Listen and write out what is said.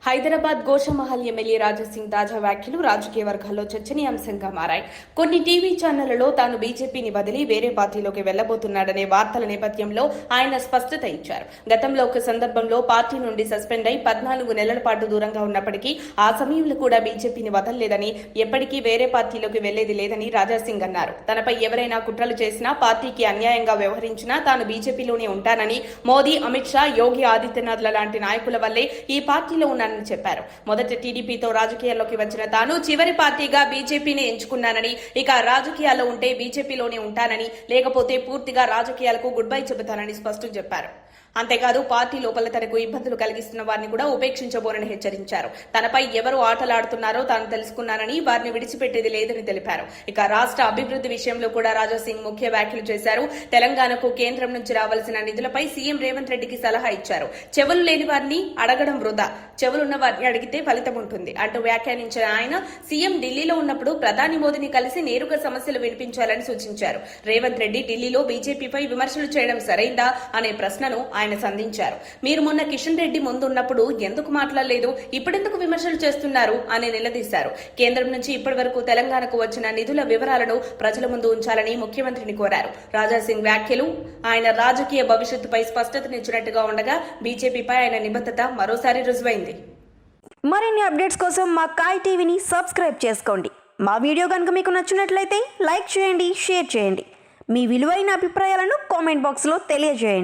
Hyderabad Goshamahal MLA Raja Singh తాజా వ్యాఖ్యలు రాజకీయ వర్గాల్లో చర్చనీయాంశంగా మారాయి. కొన్ని టీవీ ఛానళ్లలో తాను బీజేపీని వదిలి వేరే పార్టీలోకి వెళ్లబోతున్నాడనే వార్తల నేపథ్యంలో ఆయన స్పష్టత ఇచ్చారు. గతంలో ఒక సందర్భంలో పార్టీ నుండి సస్పెండ్ అయి 14 నెలల పాటు దూరంగా ఉన్నప్పటికీ ఆ సమయంలో కూడా బీజేపీని వదలలేదని, ఎప్పటికీ వేరే పార్టీలోకి వెళ్లేది లేదని రాజాసింగ్ అన్నారు. తనపై ఎవరైనా కుట్రలు చేసినా, పార్టీకి అన్యాయంగా వ్యవహరించినా తాను బీజేపీలోనే ఉంటానని, మోదీ, అమిత్ షా, యోగి ఆదిత్యనాథ్ల లాంటి నాయకుల వల్లే ఈ పార్టీలో ఉన్న చెప్పారు. మొదట టీడీపీతో రాజకీయాల్లోకి వచ్చిన తాను చివరి పార్టీగా బీజేపీని ఎంచుకున్నానని, ఇక రాజకీయాల్లో ఉంటే బీజేపీలోనే ఉంటానని, లేకపోతే పూర్తిగా రాజకీయాలకు గుడ్ బై చెబుతానని స్పష్టం చెప్పారు. అంతేకాదు పార్టీ లోపల తనకు ఇబ్బందులు కలిగిస్తున్న వారిని కూడా ఉపేక్షించబోనని హెచ్చరించారు. తనపై ఎవరు ఆటలాడుతున్నారో తాను తెలుసుకున్నానని, వారిని విడిచిపెట్టేది లేదని తెలిపారు. ఇక రాష్ట్ర అభివృద్ధి విషయంలో కూడా రాజాసింగ్ ముఖ్య వ్యాఖ్యలు చేశారు. తెలంగాణకు కేంద్రం నుంచి రావాల్సిన నిధులపై సీఎం రేవంత్ రెడ్డికి సలహా ఇచ్చారు. చెవులు లేని వారిని అడగడం వృధా, చెవులున్న వారిని అడిగితే ఫలితం ఉంటుంది అంటూ వ్యాఖ్యానించిన ఆయన సీఎం ఢిల్లీలో ఉన్నప్పుడు ప్రధాని మోదీని కలిసి నేరుగా సమస్యలు వినిపించాలని సూచించారు. రేవంత్ రెడ్డి ఢిల్లీలో బీజేపీపై విమర్శలు చేయడం సరైందా అనే ప్రశ్నను ఆయన సంధించారు. మీరు మొన్న కిషన్ రెడ్డి ముందున్నప్పుడు ఎందుకు మాట్లాడలేదు, ఇప్పుడెందుకు విమర్శలు చేస్తున్నారు అని నిలదీశారు. కేంద్రం నుంచి ఇప్పటి వరకు తెలంగాణకు వచ్చిన నిధుల వివరాలను ప్రజల ముందు ఉంచాలని ముఖ్యమంత్రిని కోరారు. రాజాసింగ్ వ్యాఖ్యలు ఆయన రాజకీయ భవిష్యత్తుపై స్పష్టతనిచ్చినట్టుగా ఉండగా బీజేపీపై ఆయన నిబద్ధత మరోసారి రుజువైంది. మరిన్ని అప్డేట్స్ కోసం మా కాయ్ టీవీని సబ్స్క్రైబ్ చేసుకోండి. మా వీడియో కనుక మీకు నచ్చినట్లయితే లైక్ చేయండి, షేర్ చేయండి. మీ విలువైన అభిప్రాయాలను కామెంట్ బాక్స్లో తెలియజేయండి.